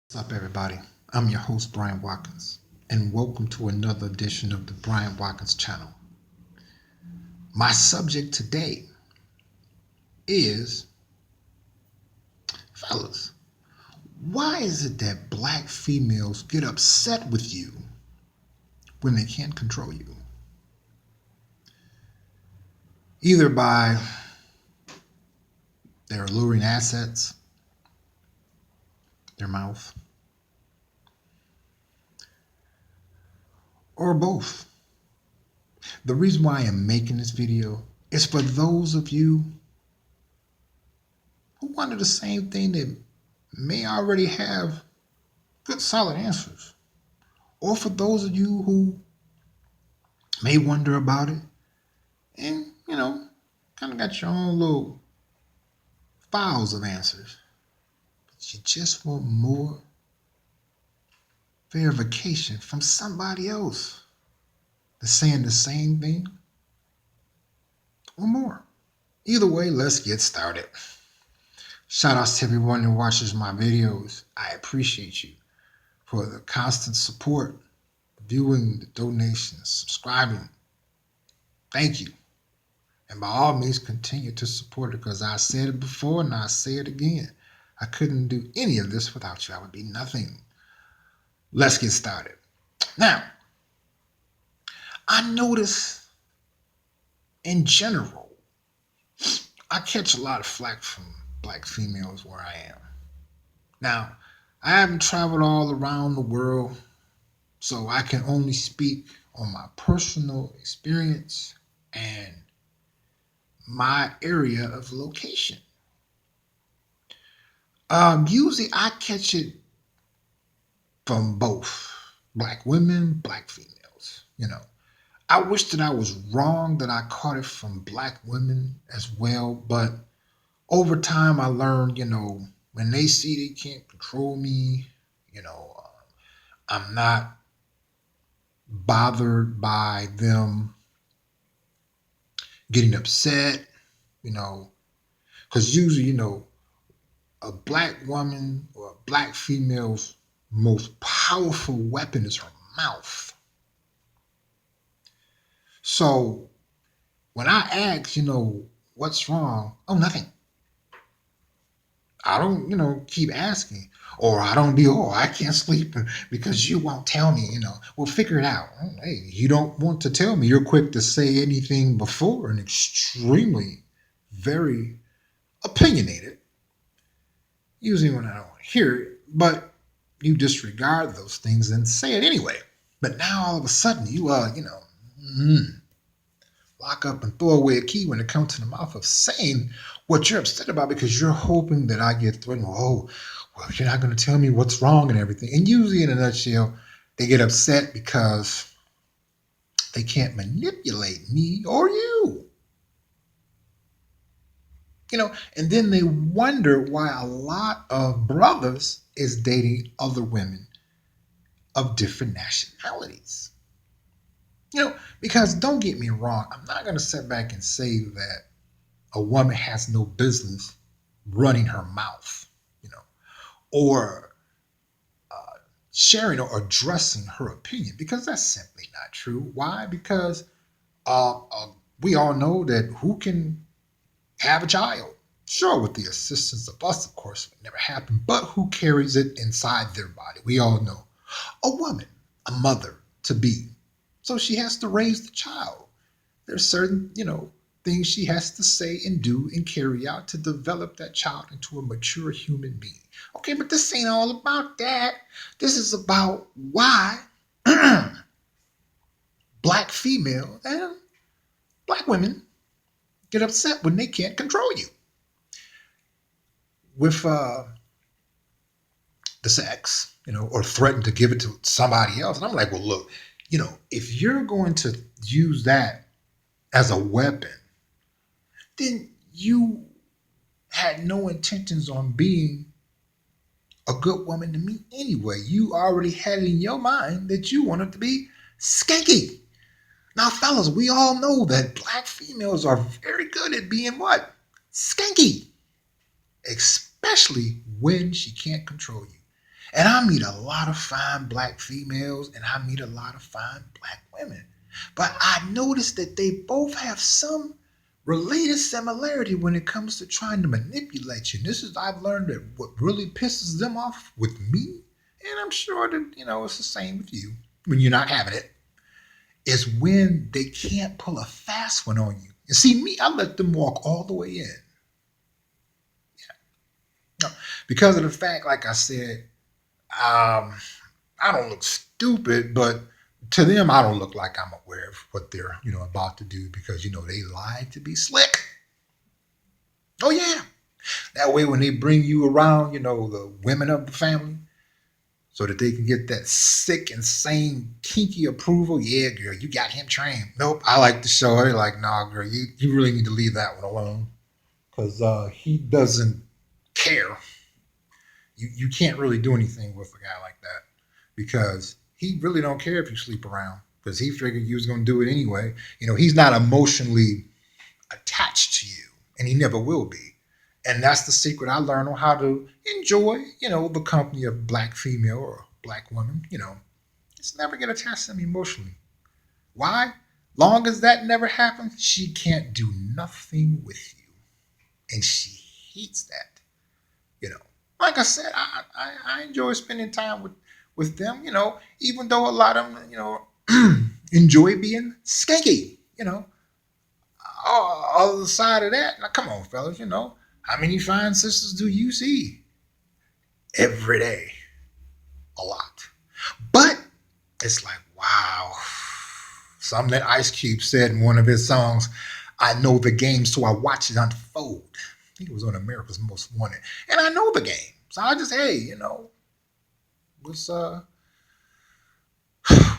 What's up, everybody? I'm your host, Brian Watkins, and welcome to another edition of the Brian Watkins channel. My subject today is, fellas, why is it that black females get upset with you when they can't control you? Either by their alluring assets, their mouth, or both. The reason why I am making this video is for those of you who wonder the same thing that may already have good solid answers. Or for those of you who may wonder about it and, kind of got your own little files of answers, but you just want more verification from somebody else that's saying the same thing or more. Either way, let's get started. Shout outs to everyone who watches my videos. I appreciate you for the constant support, viewing, the donations, subscribing. Thank you. And by all means, continue to support it because I said it before and I say it again. I couldn't do any of this without you. I would be nothing. Let's get started. Now, I notice in general, I catch a lot of flack from black females where I am. Now, I haven't traveled all around the world, so I can only speak on my personal experience and my area of location. Usually I catch it from both black women, black females. I wish that I was wrong that I caught it from black women as well, but over time I learned, when they see they can't control me, I'm not bothered by them getting upset, because usually, a black woman or a black female's most powerful weapon is her mouth. So when I ask, what's wrong? Oh, nothing. I don't, keep asking. Or I don't do, I can't sleep because you won't tell me, we'll figure it out. Hey, you don't want to tell me. You're quick to say anything before and extremely, very opinionated. Usually when I don't want to hear it, but you disregard those things and say it anyway. But now all of a sudden you, lock up and throw away a key when it comes to the mouth of saying what you're upset about because you're hoping that I get through. Oh, well, you're not going to tell me what's wrong and everything. And usually in a nutshell, they get upset because they can't manipulate me or you. And then they wonder why a lot of brothers is dating other women of different nationalities. Because don't get me wrong, I'm not going to sit back and say that a woman has no business running her mouth, or sharing or addressing her opinion, because that's simply not true. Why? Because we all know that who can have a child? Sure, with the assistance of us, of course, it would never happen, but who carries it inside their body? We all know. A woman, a mother to be. So she has to raise the child. There's certain, things she has to say and do and carry out to develop that child into a mature human being. Okay, but this ain't all about that. This is about why black female and black women get upset when they can't control you with the sex, or threaten to give it to somebody else. And I'm like, well, look, if you're going to use that as a weapon, then you had no intentions on being a good woman to me anyway. You already had it in your mind that you wanted to be skanky. Now, fellas, we all know that black females are very good at being what? Skanky. Especially when she can't control you. And I meet a lot of fine black females and I meet a lot of fine black women. But I noticed that they both have some related similarity when it comes to trying to manipulate you. And this is I've learned that what really pisses them off with me, and I'm sure that it's the same with you when you're not having it, is when they can't pull a fast one on you. And see me, I let them walk all the way in. No, because of the fact, like I said, I don't look stupid, but to them, I don't look like I'm aware of what they're, about to do because, they lie to be slick. Oh, yeah. That way, when they bring you around, the women of the family, so that they can get that sick, insane, kinky approval. Yeah, girl, you got him trained. Nope, I like the show. They're like, nah, girl, you really need to leave that one alone because he doesn't care. You can't really do anything with a guy like that because he really don't care if you sleep around because he figured you was going to do it anyway. He's not emotionally attached to you and he never will be. And that's the secret I learned on how to enjoy, the company of black female or black woman, It's never get attached to them emotionally. Why? Long as that never happens, she can't do nothing with you. And she hates that. You know, like I said, I enjoy spending time with them. Even though a lot of them, enjoy being skanky. On the side of that, now come on, fellas. How many fine sisters do you see every day? A lot. But it's like, wow. Something that Ice Cube said in one of his songs, I know the game, so I watch it unfold. I think it was on America's Most Wanted. And I know the game. So I just, hey, what's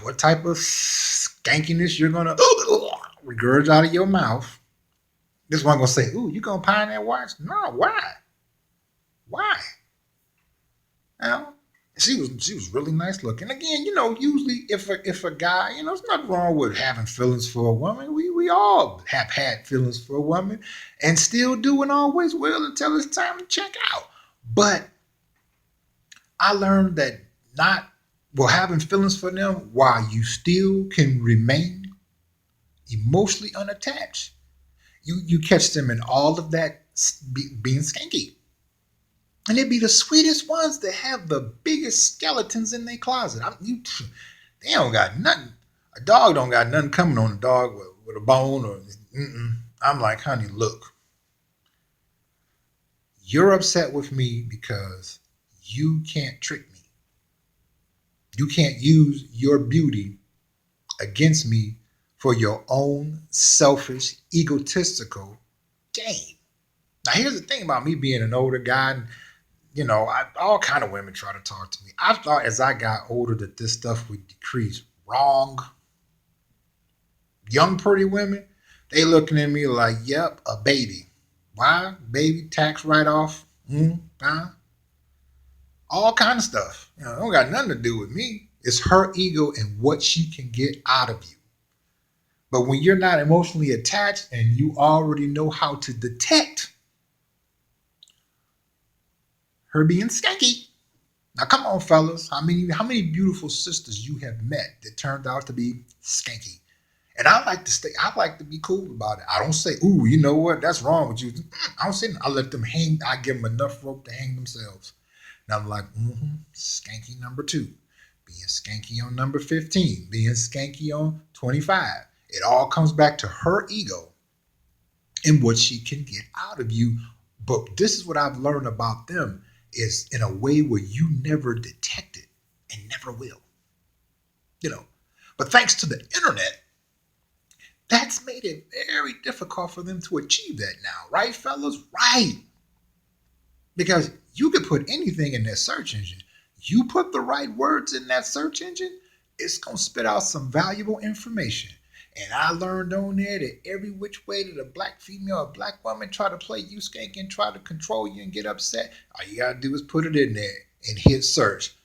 what type of skankiness you're gonna regurge out of your mouth. This one gonna say, ooh, you gonna pine that watch? No, why? Why? Now, she was really nice looking. Again, usually if a guy, there's nothing wrong with having feelings for a woman. We all have had feelings for a woman and still do and always will until it's time to check out. But I learned that having feelings for them while you still can remain emotionally unattached. You catch them in all of that being skanky. And they'd be the sweetest ones that have the biggest skeletons in their closet. They don't got nothing. A dog don't got nothing coming on a dog with a bone or. I'm like, honey, look. You're upset with me because you can't trick me. You can't use your beauty against me for your own selfish, egotistical gain. Now, here's the thing about me being an older guy. And, all kind of women try to talk to me. I thought as I got older that this stuff would decrease. Wrong. Young, pretty women, they looking at me like, yep, a baby. Why? Baby, tax write-off. All kind of stuff. It don't got nothing to do with me. It's her ego and what she can get out of you. But when you're not emotionally attached and you already know how to detect her being skanky. Now, come on, fellas. How many beautiful sisters you have met that turned out to be skanky? And I like to be cool about it. I don't say, ooh, you know what? That's wrong with you. I don't say that. I let them hang. I give them enough rope to hang themselves. And I'm like, skanky number 2. Being skanky on number 15. Being skanky on 25. It all comes back to her ego and what she can get out of you. But this is what I've learned about them is in a way where you never detect it and never will. But thanks to the internet, that's made it very difficult for them to achieve that now, right, fellas? Right. Because you could put anything in that search engine. You put the right words in that search engine, it's going to spit out some valuable information. And I learned on there that every which way that a black female or black woman try to play you skank and try to control you and get upset, all you got to do is put it in there and hit search.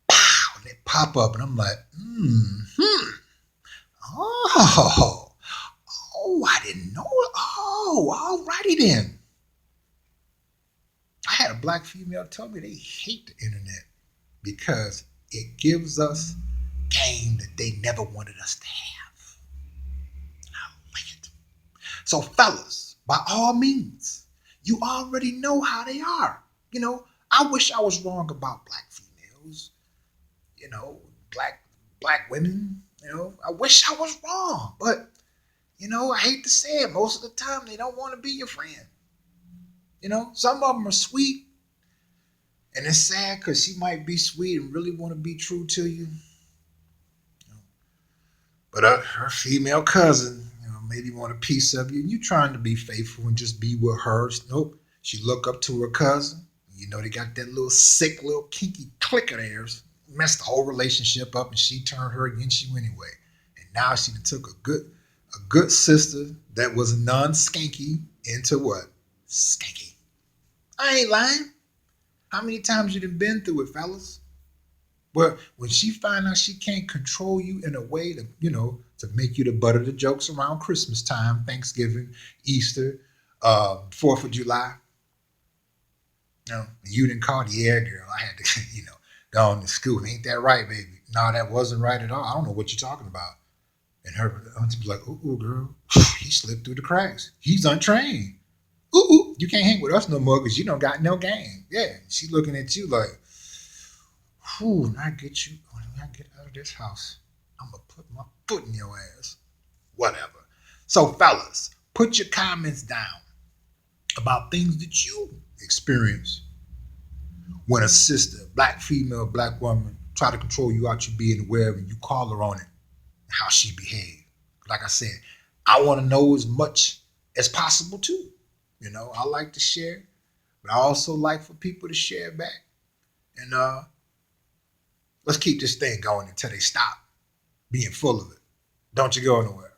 Pow! And it pop up. And I'm like, Oh, I didn't know it. Oh, alrighty then. I had a black female tell me they hate the internet because it gives us game that they never wanted us to have. I like it. So, fellas, by all means, you already know how they are. I wish I was wrong about black females, you know, black women, I wish I was wrong, but I hate to say it, most of the time they don't want to be your friend. Some of them are sweet, and it's sad because she might be sweet and really want to be true to you. But her female cousin, maybe want a piece of you, and you trying to be faithful and just be with her. Nope. She look up to her cousin. They got that little sick, little kinky click of theirs. Messed the whole relationship up, and she turned her against you anyway. And now she took a good sister that was non-skanky into what? Skanky. I ain't lying. How many times you done been through it, fellas? But when she find out she can't control you in a way to make you the butt of the jokes around Christmas time, Thanksgiving, Easter, 4th of July, you didn't call the air girl. I had to, go on to school. Ain't that right, baby? No, that wasn't right at all. I don't know what you're talking about. And her auntie was like, ooh, girl, he slipped through the cracks. He's untrained. Ooh, you can't hang with us no more because you don't got no game. Yeah, she looking at you like, when I get out of this house, I'm going to put my foot in your ass. Whatever. So, fellas, put your comments down about things that you experience when a sister, black female, black woman, try to control you out your being aware and you call her on it, how she behaved. Like I said, I want to know as much as possible too. I like to share, but I also like for people to share back. And let's keep this thing going until they stop being full of it. Don't you go nowhere.